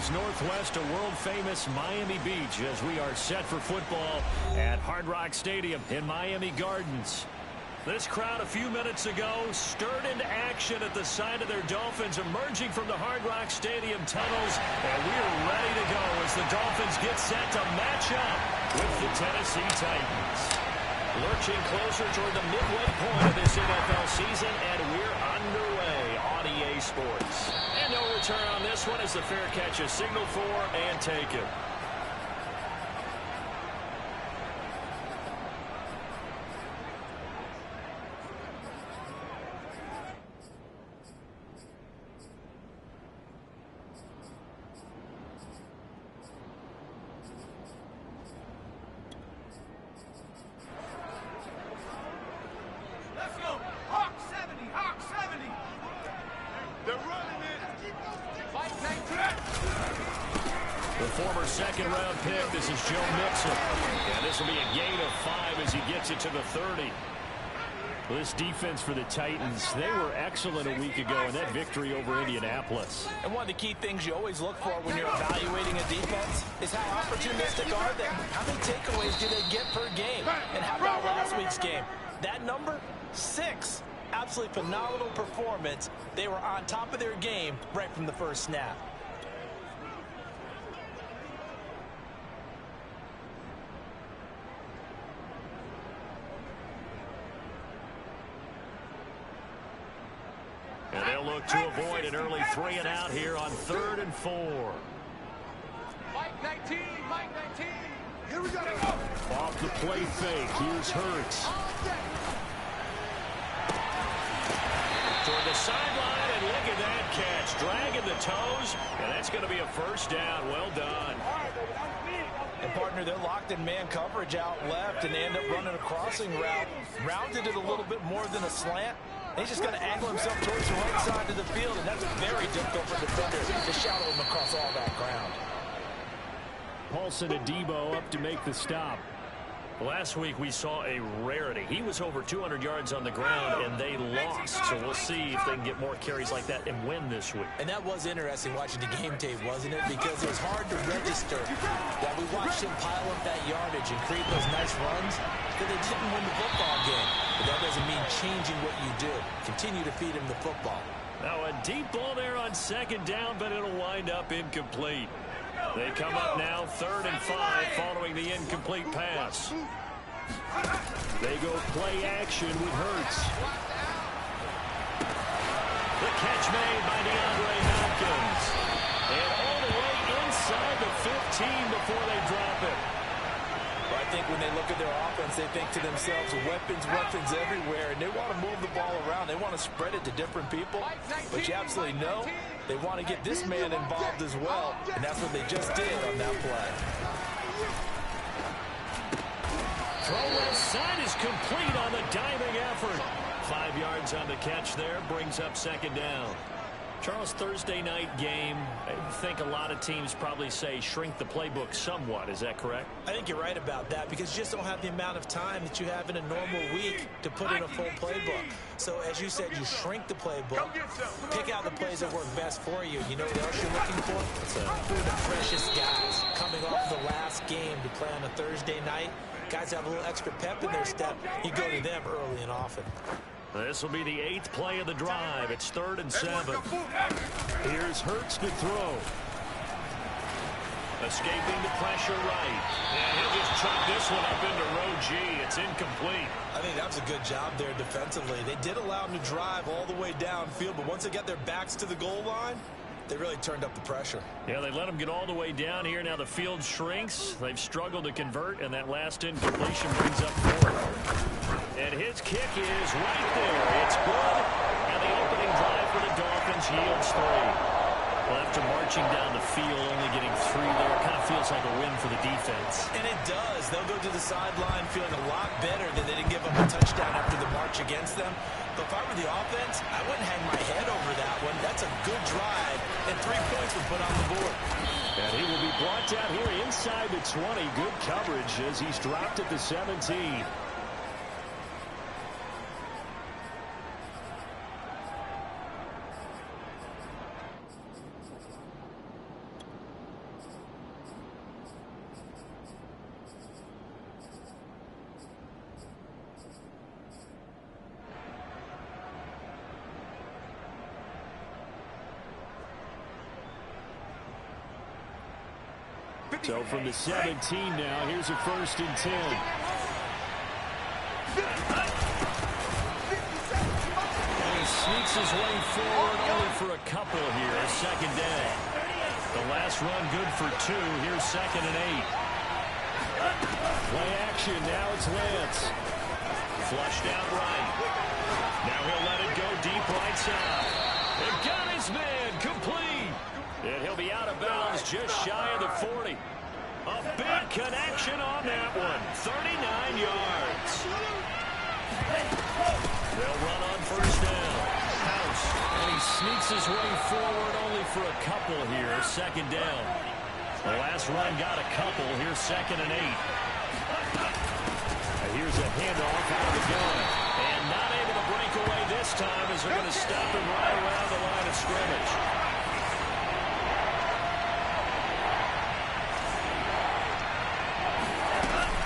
miles northwest of world-famous Miami Beach as we are set for football at Hard Rock Stadium in Miami Gardens. This crowd a few minutes ago stirred into action at the side of their Dolphins emerging from the Hard Rock Stadium tunnels, and we are ready to go as the Dolphins get set to match up with the Tennessee Titans. Lurching closer toward the midway point of this NFL season, and we're underway on EA Sports. And no return on this one as the fair catch is signaled for and taken. Second-round pick. This is Joe Mixon. And this will be a gain of 5 as he gets it to the 30. Well, this defense for the Titans, they were excellent a week ago in that victory over Indianapolis. And one of the key things you always look for when you're evaluating a defense is how opportunistic are they? How many takeaways do they get per game? And how about last week's game? That number, 6. Absolutely phenomenal performance. They were on top of their game right from the first snap. And they'll look to avoid an early 3-and-out here on 3rd and 4. Mike 19, Mike 19. Here we go. Off the play fake. Here's Hurts. Toward the sideline, and look at that catch. Dragging the toes, and that's going to be a first down. Well done. And, partner, they're locked in man coverage out left, and they end up running a crossing route. Rounded it a little bit more than a slant. He's just going to angle himself towards the right side of the field, and that's very difficult for defenders to shadow him across all that ground. Paulson and Debo up to make the stop. Last week we saw a rarity. He was over 200 yards on the ground, and they lost. So we'll see if they can get more carries like that and win this week. And that was interesting watching the game tape, wasn't it? Because it was hard to register that we watched him pile up that yardage and create those nice runs, that they didn't win the football game. But that doesn't mean changing what you do. Continue to feed him the football. Now a deep ball there on 2nd down, but it'll wind up incomplete. They come up now 3rd and 5 following the incomplete pass. They go play action with Hurts. The catch made by DeAndre Hopkins. And all the way inside the 15 before they drop it. Well, I think when they look at their offense, they think to themselves, weapons everywhere, and they want to move the ball around. They want to spread it to different people, but you absolutely know they want to get this man involved as well, and that's what they just did on that play. Throw left side is complete on the diving effort. 5 yards on the catch there, brings up 2nd down. Charles, Thursday night game, I think a lot of teams probably say shrink the playbook somewhat. Is that correct? I think you're right about that because you just don't have the amount of time that you have in a normal week to put in a full playbook. So, as you said, you shrink the playbook, pick out the plays that work best for you. You know what else you're looking for? It's the freshest guys coming off the last game to play on a Thursday night. Guys have a little extra pep in their step. You go to them early and often. This will be the 8th play of the drive. It's 3rd and 7. Here's Hurts to throw. Escaping the pressure right. And he'll just chuck this one up into row G. It's incomplete. I think that was a good job there defensively. They did allow him to drive all the way downfield, but once they got their backs to the goal line, they really turned up the pressure. Yeah, they let him get all the way down here. Now the field shrinks. They've struggled to convert, and that last incompletion brings up 4th. And his kick is right there. It's good. And the opening drive for the Dolphins yields 3. Well, after marching down the field, only getting 3 there, it kind of feels like a win for the defense. And it does. They'll go to the sideline feeling a lot better than they didn't give up a touchdown after the march against them. But if I were the offense, I wouldn't hang my head over that one. That's a good drive, and 3 points were put on the board. And he will be brought down here inside the 20. Good coverage as he's dropped at the 17. So from the 17 now, here's a 1st and 10. And he sneaks his way forward only for a couple here. 2nd down. The last run good for 2. Here's 2nd and 8. Play action. Now it's Lance. Flushed out right. Now he'll let it go deep right side. And got his man complete. And he'll be out of bounds just shy of the 40. A big connection on that one. 39 yards. They'll run on 1st down. House. And he sneaks his way forward only for a couple here. 2nd down. The last run got a couple. Here's 2nd and 8. Here's a handoff out of the gun. And not able to break away this time as they're going to stop him right around the line of scrimmage.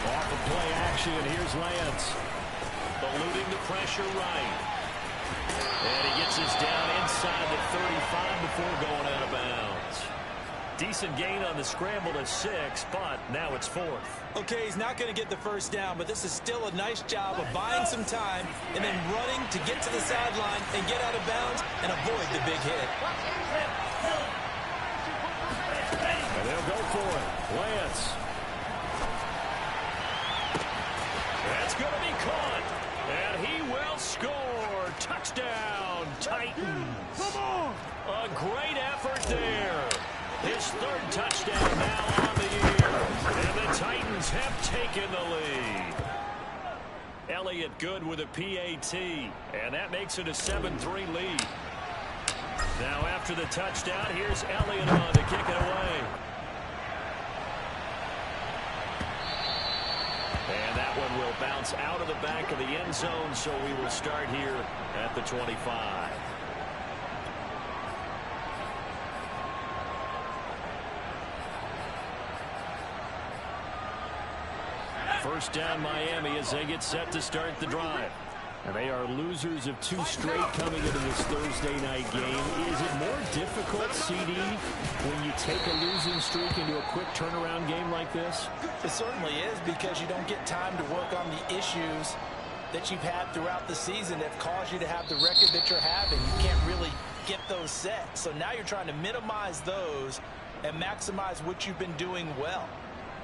Off of play action, here's Lance. Eluding the pressure right. And he gets us down inside the 35 before going out of bounds. Decent gain on the scramble to 6, but now it's 4th. Okay, he's not going to get the 1st down, but this is still a nice job of buying some time and then running to get to the sideline and get out of bounds and avoid the big hit. And they'll go for it. Lance. That's going to be caught. And he will score. Touchdown, Titans. Come on. A great effort there. His 3rd touchdown now on the year. And the Titans have taken the lead. Elliott good with a PAT. And that makes it a 7-3 lead. Now after the touchdown, here's Elliott on to kick it away. And that one will bounce out of the back of the end zone, so we will start here at the 25. First down Miami as they get set to start the drive. And they are losers of 2 straight coming into this Thursday night game. Is it more difficult, CD, when you take a losing streak into a quick turnaround game like this? It certainly is, because you don't get time to work on the issues that you've had throughout the season that have caused you to have the record that you're having. You can't really get those set. So now you're trying to minimize those and maximize what you've been doing well.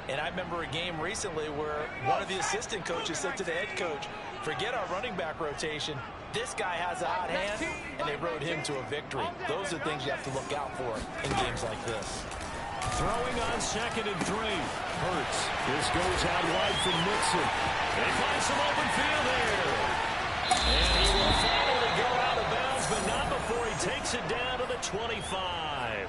And I remember a game recently where one of the assistant coaches said to the head coach, forget our running back rotation. This guy has a hot hand, and they rode him to a victory. Those are things you have to look out for in games like this. Throwing on 2nd and 3. Hurts. This goes out wide from Nixon. They find some open field here. And he will follow to go out of bounds, but not before he takes it down to the 25.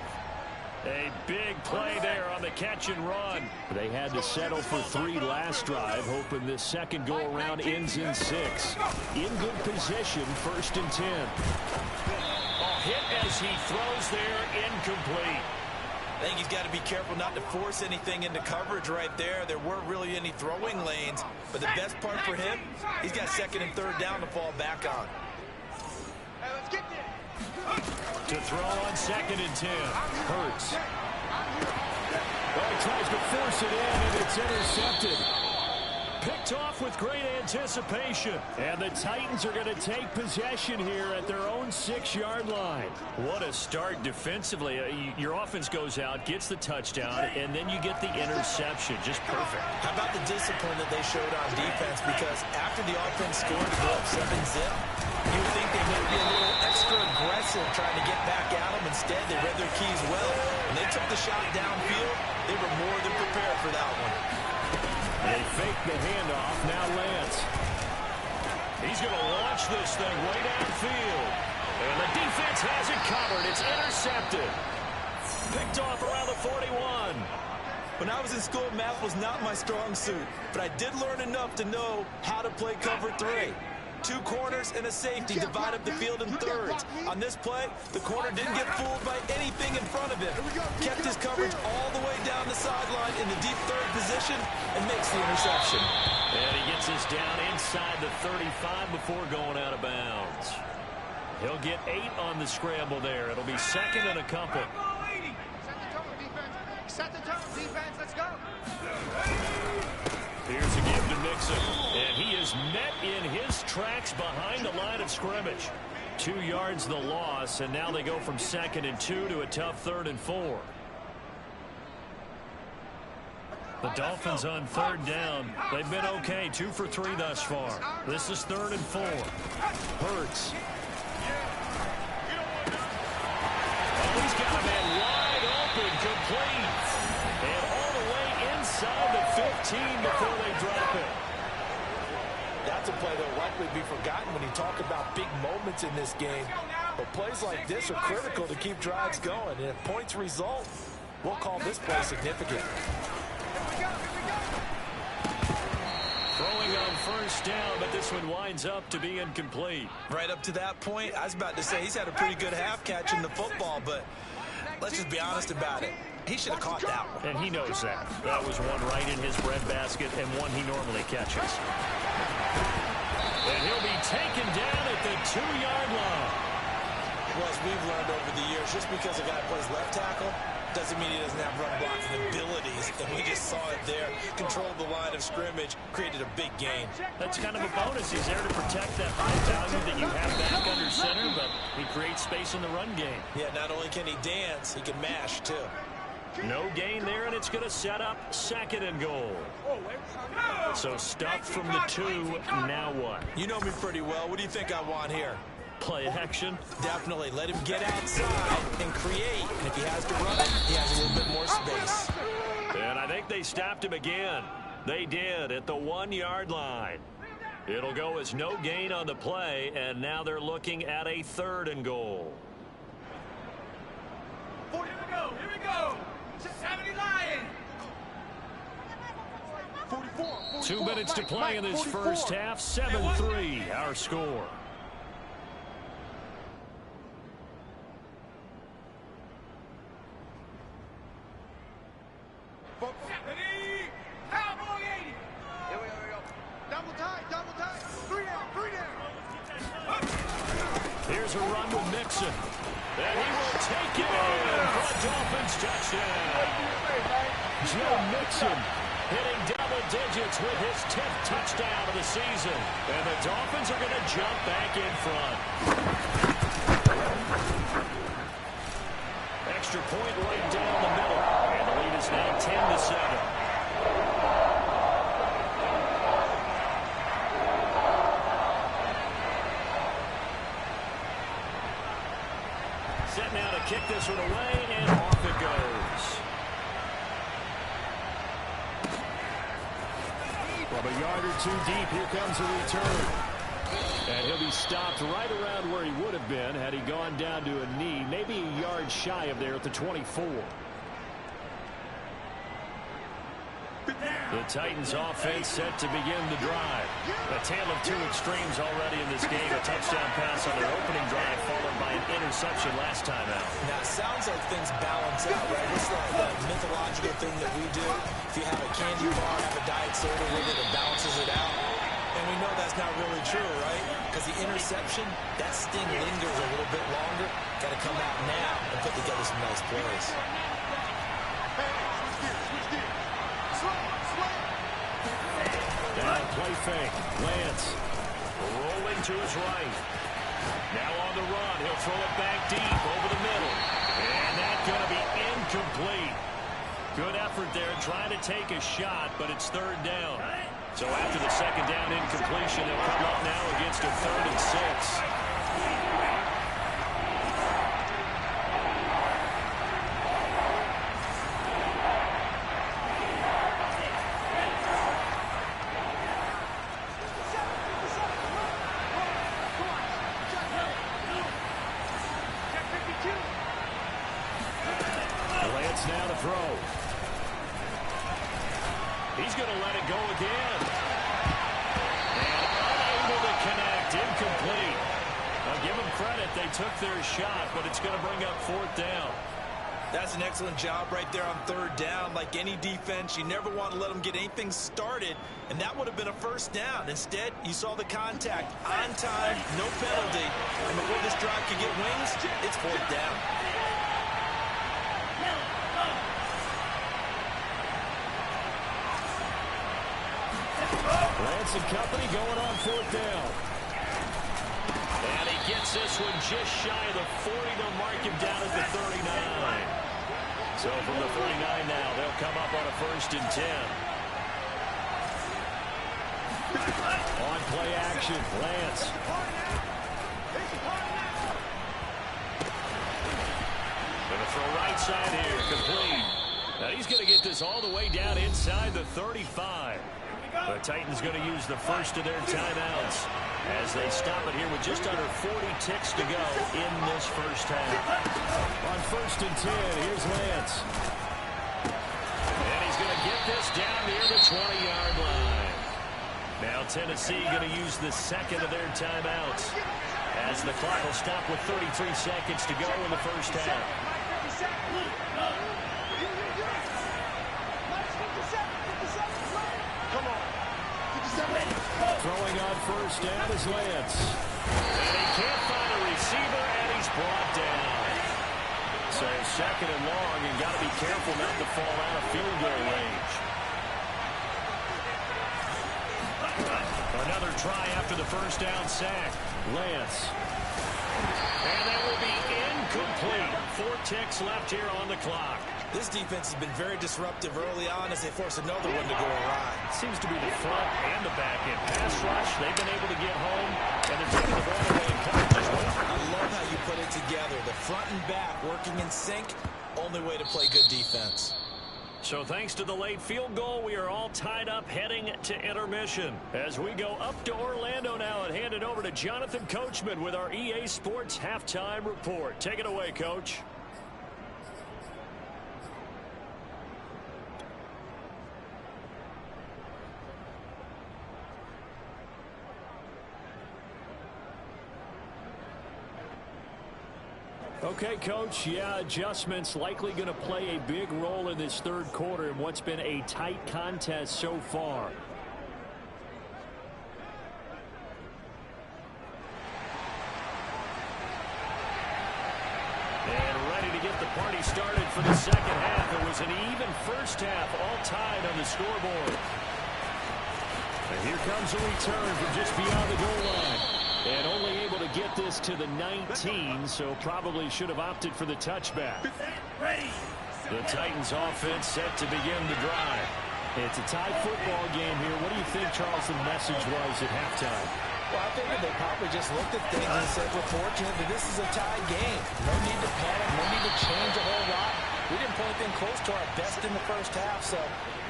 A big play there on the catch and run. They had to settle for 3 last drive, hoping this second go-around ends in 6. In good position, 1st and 10. A hit as he throws there, incomplete. I think he's got to be careful not to force anything into coverage right there. There weren't really any throwing lanes, but the best part for him, he's got 2nd and 3rd down to fall back on. Hey, let's get there. To throw on 2nd and 10. Hurts. Well, he tries to force it in, and it's intercepted. Picked off with great anticipation. And the Titans are going to take possession here at their own 6-yard line. What a start defensively. Your offense goes out, gets the touchdown, and then you get the interception. Just perfect. How about the discipline that they showed on defense? Because after the offense scored to go up 7-zip, you would think they may be a little extra aggressive trying to get back at them. Instead, they read their keys well, and they took the shot downfield. They were more than prepared for that one. They fake the handoff. Now Lance. He's going to launch this thing way downfield. And the defense has it covered. It's intercepted. Picked off around the 41. When I was in school, math was not my strong suit. But I did learn enough to know how to play cover 3. 2 corners and a safety divide up the field in thirds. On this play, the corner didn't get fooled by anything in front of him. Kept his coverage all the way down the sideline in the deep 3rd position and makes the interception. And he gets us down inside the 35 before going out of bounds. He'll get 8 on the scramble there. It'll be 2nd and a couple. Set the tone, defense. Let's go. Here's a give to Mixon, and he is met in his tracks behind the line of scrimmage. 2 yards the loss, and now they go from 2nd and 2 to a tough 3rd and 4. The Dolphins on 3rd down. They've been okay, 2 for 3 thus far. This is 3rd and 4. Hurts. Oh, he's got a man wide open, complete. And all the way inside the 15 before they drop it. That's a play that will likely be forgotten when you talk about big moments in this game. But plays like this are critical to keep drives going. And if points result, we'll call this play significant. Throwing on 1st down, but this one winds up to be incomplete. Right up to that point, I was about to say he's had a pretty good half catching the football, but let's just be honest about it. He should have caught that one. And he knows that. That was one right in his breadbasket and one he normally catches. And he'll be taken down at the 2-yard line. Well, as we've learned over the years, just because a guy plays left tackle doesn't mean he doesn't have run blocking abilities. And we just saw it there. Controlled the line of scrimmage, created a big gain. That's kind of a bonus. He's there to protect that high value that you have back under center, but he creates space in the run game. Yeah, not only can he dance, he can mash, too. No gain there, and it's going to set up 2nd and goal. So stuffed from the 2, now what? You know me pretty well. What do you think I want here? Play action? Definitely. Let him get outside and create. And if he has to run it, he has a little bit more space. And I think they stopped him again. They did at the 1-yard line. It'll go as no gain on the play, and now they're looking at a 3rd and goal. Here we go. Here we go. 70 Lions. 44. 2 minutes to play in this first half. 7-3, our score. Cowboy 80. Here we go. Double tight. 3 down. Here's a run with Mixon. And he will take it in for a Dolphins touchdown. Joe Mixon hitting double digits with his 10th touchdown of the season. And the Dolphins are going to jump back in front. Extra point right down the middle. And the lead is now 10-7. Set now to kick this one away, and off it goes. From a yard or 2 deep, here comes a return. And he'll be stopped right around where he would have been had he gone down to a knee, maybe a yard shy of there at the 24. The Titans offense set to begin the drive. A tale of 2 extremes already in this game. A touchdown pass on their opening drive followed by an interception last time out. Now, it sounds like things balance out, right? It's the mythological thing that we do. If you have a candy bar, have a diet soda with it, it balances it out. And we know that's not really true, right? Because the interception, that sting lingers a little bit longer. Got to come out now and put together some nice plays. Down play fake. Lance rolling to his right. Now on the run. He'll throw it back deep over the middle. And that's going to be incomplete. Good effort there trying to take a shot, but it's 3rd down. So after the 2nd down incompletion, they'll come up now against a 3rd and 6. Lance now to throw. He's going to let it go again. And unable to connect. Incomplete. I'll give them credit. They took their shot, but it's going to bring up 4th down. That's an excellent job right there on 3rd down. Like any defense, you never want to let them get anything started, and that would have been a 1st down. Instead, you saw the contact on time, no penalty, and before this drive could get wings, it's 4th down. Lance and company going on 4th down. And he gets this one just shy of the 40 to mark him down at the 39. So from the 39 now, they'll come up on a 1st and 10. On play action, Lance. Gonna throw right side here, complete. Now he's gonna get this all the way down inside the 35. The Titans gonna use the first of their timeouts as they stop it here with just under 40 ticks to go in this first half. On 1st and 10, here's Lance. And he's gonna get this down near the 20-yard line. Now Tennessee going to use the second of their timeouts as the clock will stop with 33 seconds to go in the first half. Throwing on 1st down is Lance. And he can't find a receiver, and he's brought down. So 2nd and long, and got to be careful not to fall out of field goal range. Another try after the 1st down sack. Lance. And that will be incomplete. 4 ticks left here on the clock. This defense has been very disruptive early on as they force another one to go awry. Seems to be the front and the back end. Pass rush, they've been able to get home, and they're taking the ball away in coverage as well. I love how you put it together. The front and back working in sync. Only way to play good defense. So thanks to the late field goal, we are all tied up heading to intermission. As we go up to Orlando now and hand it over to Jonathan Coachman with our EA Sports Halftime Report. Take it away, Coach. Okay, Coach, yeah, adjustments likely going to play a big role in this 3rd quarter in what's been a tight contest so far. And ready to get the party started for the 2nd half. It was an even first half, all tied on the scoreboard. And here comes a return from just beyond the goal line. And only able to get this to the 19, so probably should have opted for the touchback. The Titans offense set to begin the drive. It's a tie football game here. What do you think, Charles, the message was at halftime? Well, I think they probably just looked at things and said, we're fortunate that this is a tie game. No need to panic, no need to change a whole lot. We didn't play anything close to our best in the first half, so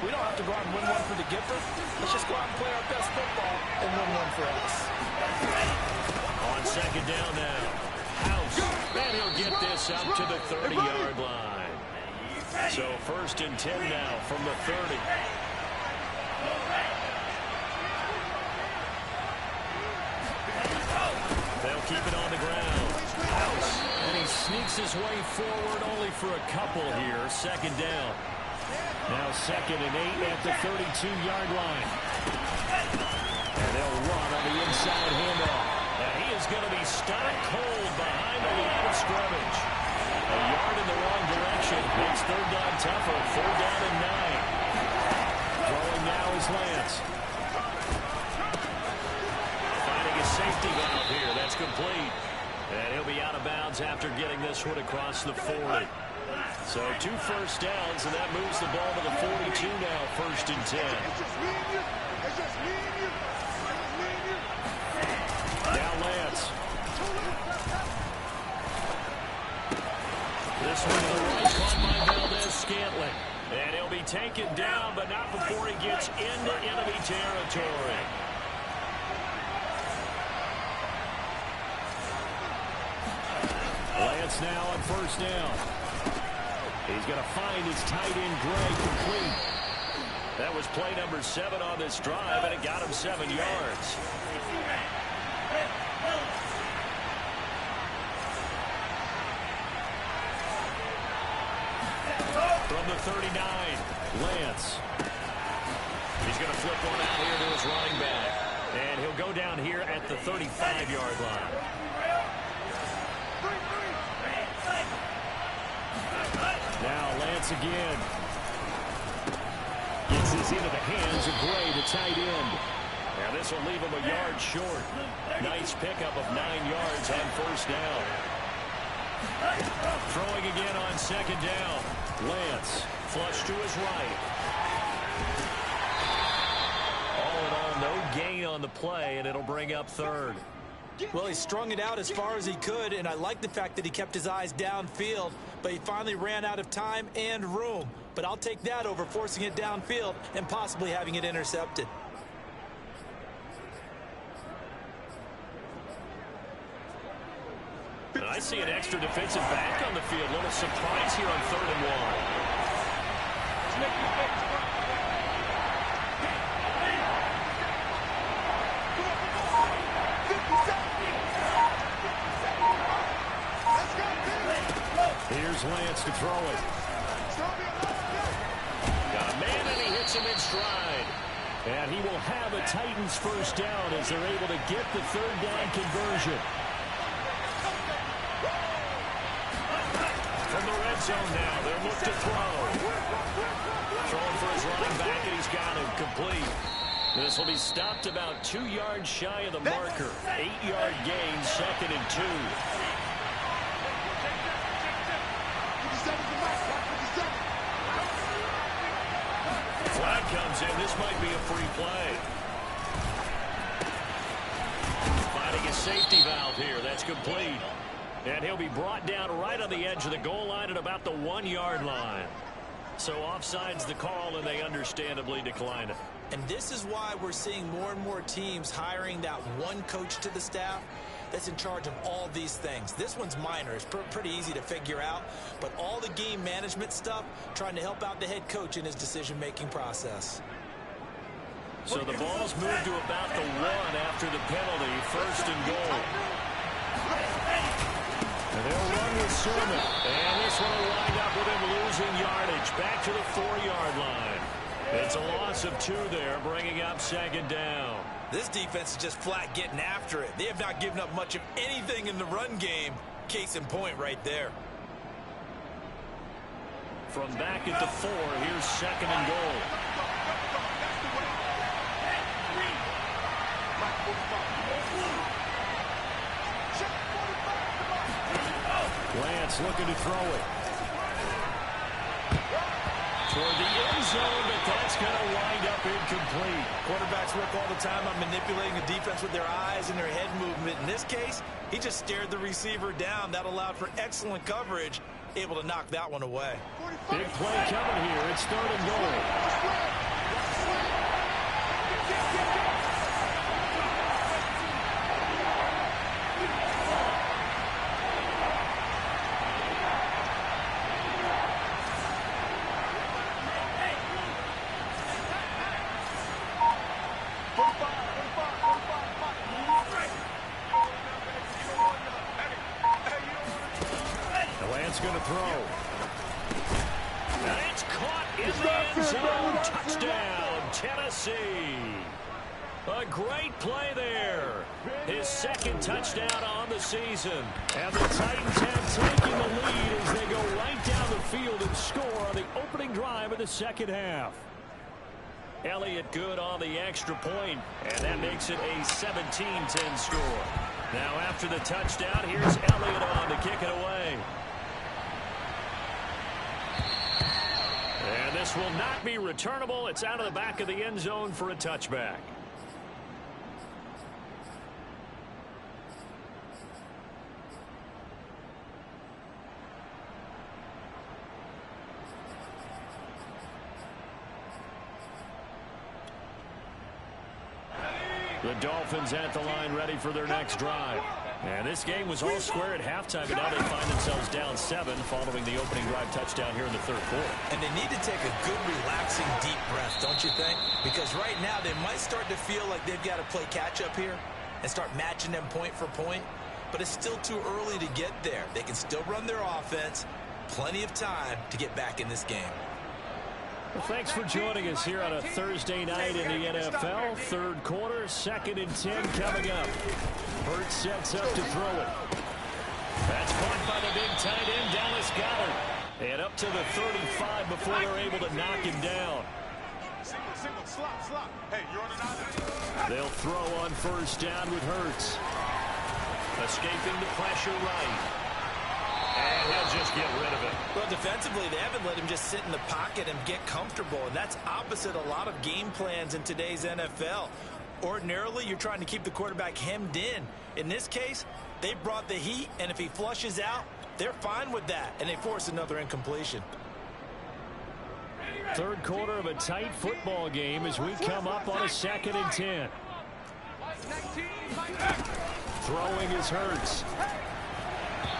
we don't have to go out and win one for the Gipper. Let's just go out and play our best football and win one for us. On 2nd down now, House, and he'll get this up to the 30-yard line. So 1st and 10 now from the 30. They'll keep it on the ground. House, and he sneaks his way forward only for a couple here. 2nd down. Now 2nd and 8 at the 32-yard line. And they'll run on the inside handoff. And he is going to be stopped cold behind the line of scrimmage. A yard in the wrong direction makes 3rd down tougher. 3rd down and 9. Throwing now is Lance. Finding a safety valve here. That's complete. And he'll be out of bounds after getting this one across the 40. So 2 first downs, and that moves the ball to the 42 now, 1st and 10. Now Lance. This one to the right, caught by Valdez-Scantling. And he'll be taken down, but not before he gets into enemy territory. Lance now on 1st down. He's going to find his tight end, Gray, complete. That was play number 7 on this drive, and it got him 7 yards. From the 39, Lance. He's going to flip one out here to his running back. And he'll go down here at the 35-yard line. Now Lance again. Gets this into the hands of Gray, the tight end. And this will leave him a yard short. Nice pickup of 9 yards on first down. Throwing again on second down. Lance, flush to his right. All in all, no gain on the play, and it'll bring up third. Well, he strung it out as far as he could, and I like the fact that he kept his eyes downfield, but he finally ran out of time and room. But I'll take that over forcing it downfield and possibly having it intercepted. And I see an extra defensive back on the field. Little surprise here on 3rd and 1. Here's Lance to throw it. Got a man, and he hits him in stride. And he will have a Titans first down as they're able to get the 3rd down conversion. From the red zone now, they'll look to throw. Throwing for his running back, and he's got him complete. This will be stopped about 2 yards shy of the marker. 8-yard gain, 2nd and 2. Flag comes in. This might be a free play. Finding a safety valve here. That's complete. And he'll be brought down right on the edge of the goal line at about the 1-yard line. So offside's the call, and they understandably decline it. And this is why we're seeing more and more teams hiring that one coach to the staff that's in charge of all these things. This one's minor. It's pretty easy to figure out. But all the game management stuff, trying to help out the head coach in his decision-making process. So the ball's moved to about the 1 after the penalty. 1st and goal. And they'll run with Sermon. And this one will wind up with him losing yardage. Back to the 4-yard line. It's a loss of 2 there, bringing up 2nd down. This defense is just flat getting after it. They have not given up much of anything in the run game. Case in point right there. From back at the 4, here's 2nd and goal. Lance looking to throw it. Toward the end zone, but that's going to wind up incomplete. Quarterbacks work all the time on manipulating the defense with their eyes and their head movement. In this case, he just stared the receiver down. That allowed for excellent coverage, able to knock that one away. Big play coming here. It's 3rd and goal. Going to throw. And it's caught in the end zone. Touchdown, Tennessee. A great play there. His 2nd touchdown on the season. And the Titans have taken the lead as they go right down the field and score on the opening drive of the 2nd half. Elliott good on the extra point, and that makes it a 17-10 score. Now after the touchdown, here's Elliott on to kick it away. And this will not be returnable. It's out of the back of the end zone for a touchback. The Dolphins at the line ready for their next drive. And this game was all square at halftime, but now they find themselves down 7 following the opening drive touchdown here in the 3rd quarter. And they need to take a good, relaxing, deep breath, don't you think? Because right now they might start to feel like they've got to play catch-up here and start matching them point for point. But it's still too early to get there. They can still run their offense. Plenty of time to get back in this game. Well, thanks for joining us here on a Thursday night in the NFL. 3rd quarter, 2nd and 10 coming up. Hurts sets up to throw it. That's caught by the big tight end, Dallas Goedert. And up to the 35 before they're able to knock him down. Single, slop. Hey, you're on an island. They'll throw on first down with Hurts. Escaping the pressure right. And he'll just get rid of it. Well, defensively, they haven't let him just sit in the pocket and get comfortable, and that's opposite a lot of game plans in today's NFL. Ordinarily, you're trying to keep the quarterback hemmed in. In this case, they brought the heat, and if he flushes out, they're fine with that, and they force another incompletion. Third quarter of a tight football game as we come up on a 2nd and 10. Throwing is Hurts.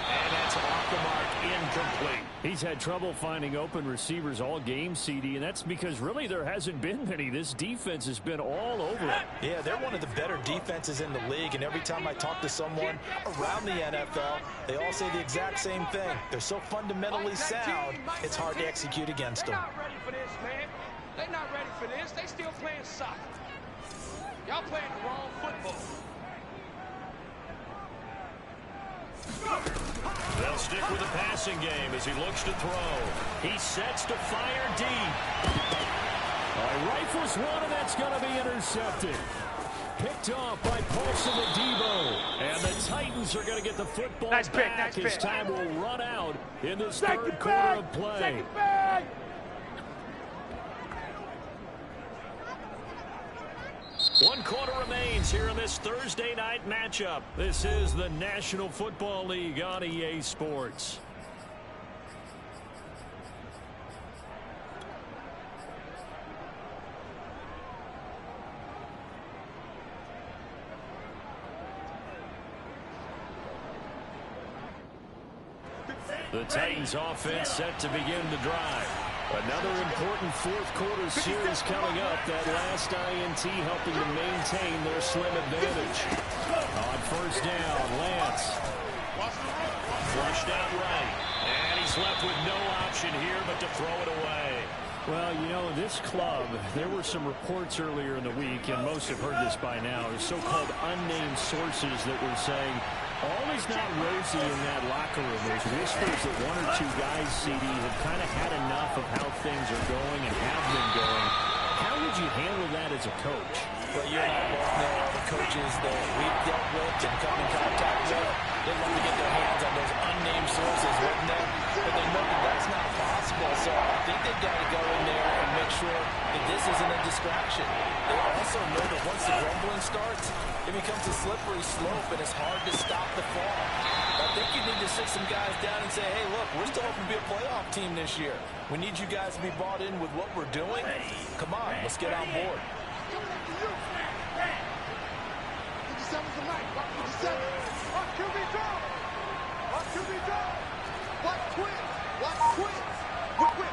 And that's off the mark, incomplete. He's had trouble finding open receivers all game, CD, and that's because really there hasn't been many. This defense has been all over it. Yeah, they're one of the better defenses in the league, and every time I talk to someone around the NFL, they all say the exact same thing. They're so fundamentally sound, it's hard to execute against them. They're not ready for this, man. They're not ready for this. They still playing soccer. Y'all playing the wrong football. They'll stick with the passing game as he looks to throw. He sets to fire deep. Rifles one, and that's going to be intercepted. Picked off by Paulson and Debo. And the Titans are going to get the football back as time will run out in this third quarter of play. 1 quarter remains here in this Thursday night matchup. This is the National Football League on EA Sports. The Titans offense set to begin the drive. Another important fourth quarter series coming up. That last INT helping to maintain their slim advantage. On first down, Lance. Flushed out right. And he's left with no option here but to throw it away. Well, you know, this club, there were some reports earlier in the week, and most have heard this by now, so-called unnamed sources that were saying all is not rosy in that locker room. There's whispers that 1 or 2 guys, CD, have kind of had enough of how things are going and have been going. How would you handle that as a coach? Well, you and I both know all the coaches that we've dealt with and come in contact with. They love to get their hands on those unnamed sources, wouldn't they? But they know that that's not possible, so I think they've got to go in there and make sure that this isn't a distraction. They also know that once the grumbling starts, it becomes a slippery slope, and it's hard to stop the fall. I think you need to sit some guys down and say, hey, look, we're still hoping to be a playoff team this year. We need you guys to be bought in with what we're doing. Come on, let's get on board. 57's the night. Watch 57. Watch QB draw. Watch QB draw. Watch quick. Watch quick. Whip.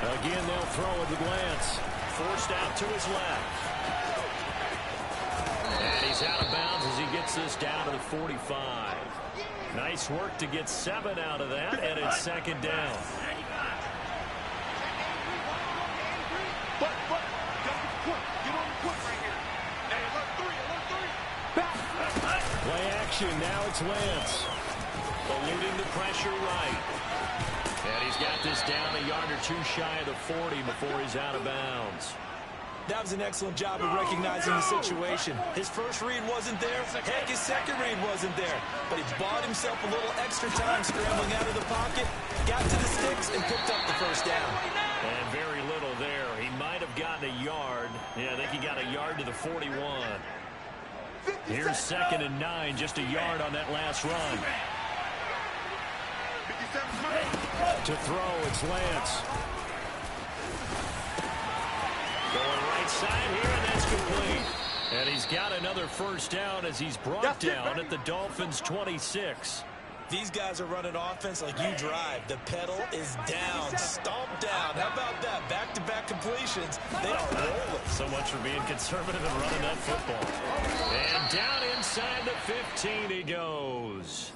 Again, they'll throw it with Lance. Forced out to his left. And he's out of bounds as he gets this down to the 45. Nice work to get 7 out of that, and it's 2nd down. But, get on the quick right here. Hey, alert 3. Back. Play action, now it's Lance. Eluding the pressure right. And he's got this down a yard or 2 shy of the 40 before he's out of bounds. That was an excellent job of recognizing the situation. His first read wasn't there. Heck, his second read wasn't there. But he bought himself a little extra time scrambling out of the pocket, got to the sticks, and picked up the first down. And very little there. He might have gotten a yard. Yeah, I think he got a yard to the 41. Here's 2nd and 9, just a yard on that last run. To throw, it's Lance. Going right side here, and that's complete. And he's got another first down as he's brought down at the Dolphins' 26. These guys are running offense like you drive. The pedal is down, stomped down. How about that? Back-to-back completions. They are rolling. So much for being conservative and running that football. And down inside the 15 he goes.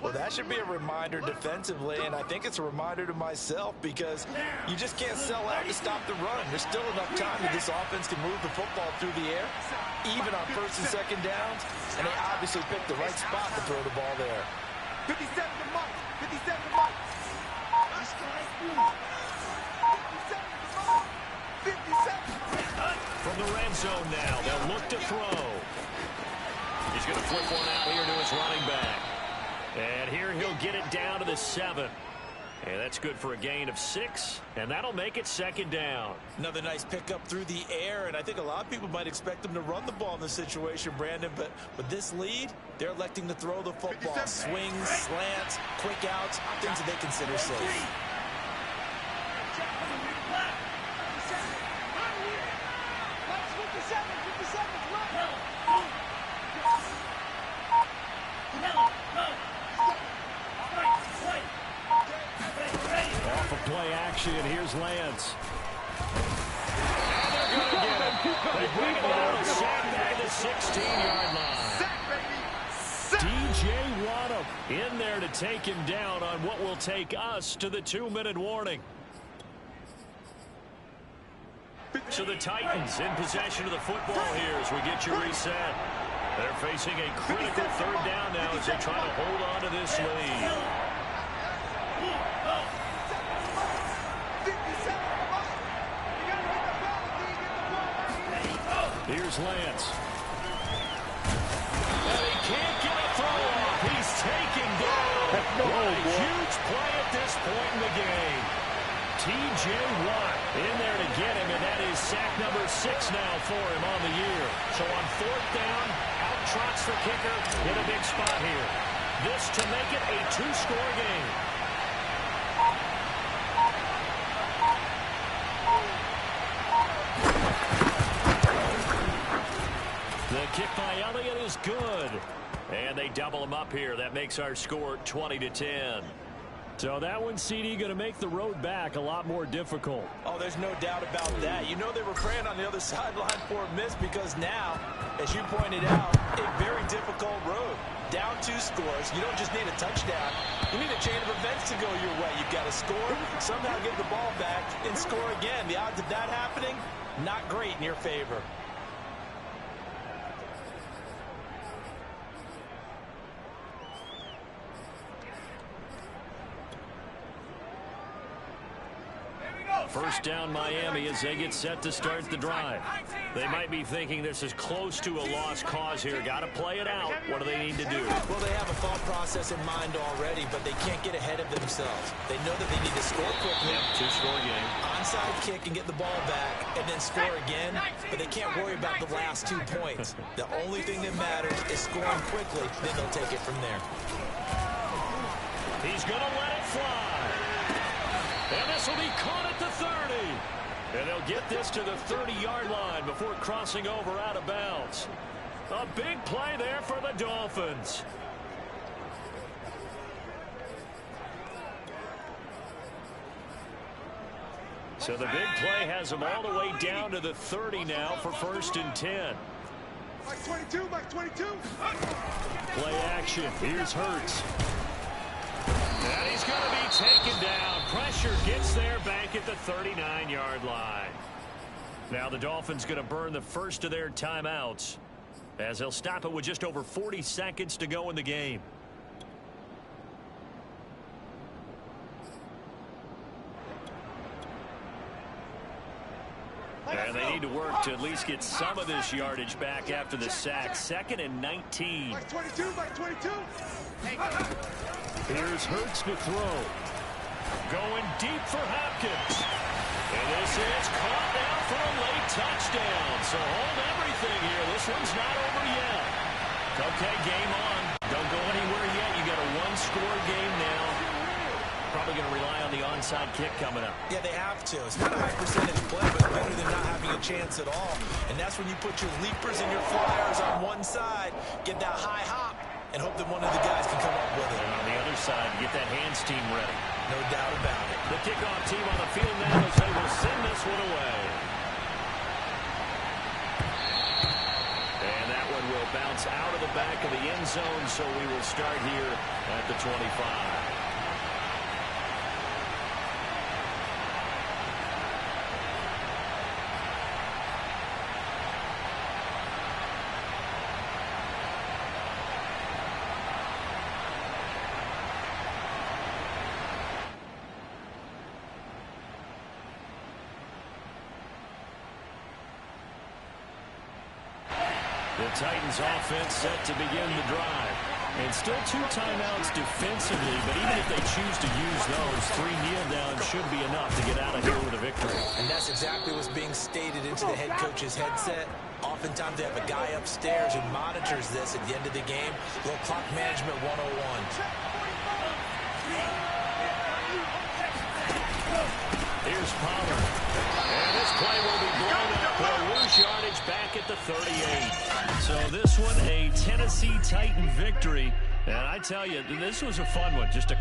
Well, that should be a reminder defensively, and I think it's a reminder to myself because you just can't sell out to stop the run. There's still enough time that this offense can move the football through the air, even on 1st and 2nd downs, and they obviously picked the right spot to throw the ball there. 57 to Mike. 57 to Mike. 57 to Mike. 57 zone now. They'll look to throw. He's going to flip one out here to his running back. And here he'll get it down to the 7. And that's good for a gain of 6, and that'll make it 2nd down. Another nice pickup through the air, and I think a lot of people might expect them to run the ball in this situation, Brandon, but with this lead, they're electing to throw the football. Swings, slants, quick outs, things that they consider safe. Off of play action, here's Lance. And they're going to get him. They bring him down and sack back at the 16-yard line. DJ Waddle in there to take him down on what will take us to the 2-minute warning. So the Titans in possession of the football here as we get you reset. They're facing a critical 3rd down now as they try to hold on to this lead. Here's Lance. And he can't get a throw off. He's taken down. What a huge play at this point in the game. T.J. Watt in there to get him, and that is sack number 6 now for him on the year. So on 4th down, out trots the kicker in a big spot here. This to make it a 2-score game. The kick by Elliott is good. And they double him up here. That makes our score 20-10. So that one, CD, going to make the road back a lot more difficult. Oh, there's no doubt about that. You know they were praying on the other sideline for a miss because now, as you pointed out, a very difficult road. Down 2 scores. You don't just need a touchdown. You need a chain of events to go your way. You've got to score, somehow get the ball back, and score again. The odds of that happening, not great in your favor. First down Miami as they get set to start the drive. They might be thinking this is close to a lost cause here. Got to play it out. What do they need to do? Well, they have a thought process in mind already, but they can't get ahead of themselves. They know that they need to score quickly. Yep, 2-score game. Onside kick and get the ball back and then score again, but they can't worry about the last 2 points. The only thing that matters is scoring quickly, then they'll take it from there. He's going to let it fly. And this will be caught at the 30. And they'll get this to the 30-yard line before crossing over out of bounds. A big play there for the Dolphins. So the big play has them all the way down to the 30 now for 1st and 10. Mike 22, Mike 22. Play action. Here's Hurts. And he's going to be taken down. Pressure gets there back at the 39-yard line. Now the Dolphins going to burn the first of their timeouts as they'll stop it with just over 40 seconds to go in the game. And they need to work to at least get some of this yardage back after the sack. 2nd and 19. Mike 22, Mike 22. Here's Hurts to throw. Going deep for Hopkins. And this is caught down for a late touchdown. So hold everything here. This one's not over yet. Okay, game on. Don't go anywhere yet. You got a 1-score game now. Probably going to rely on the onside kick coming up. Yeah, they have to. It's not a high percentage play, but it's better than not having a chance at all. And that's when you put your leapers and your flyers on one side, get that high hop, and hope that one of the guys can come up with it. And on the other side, get that hands team ready. No doubt about it. The kickoff team on the field now as they will send this one away. And that one will bounce out of the back of the end zone, so we will start here at the 25. The Titans offense set to begin the drive. And still 2 timeouts defensively, but even if they choose to use those, 3 kneel downs should be enough to get out of here with a victory. And that's exactly what's being stated into the head coach's headset. Oftentimes they have a guy upstairs who monitors this at the end of the game. Little clock management 101. Here's Pollard. And this play will be blown up. We'll lose yardage back at the 38. So this one, a Tennessee Titan victory. And I tell you, this was a fun one. Just a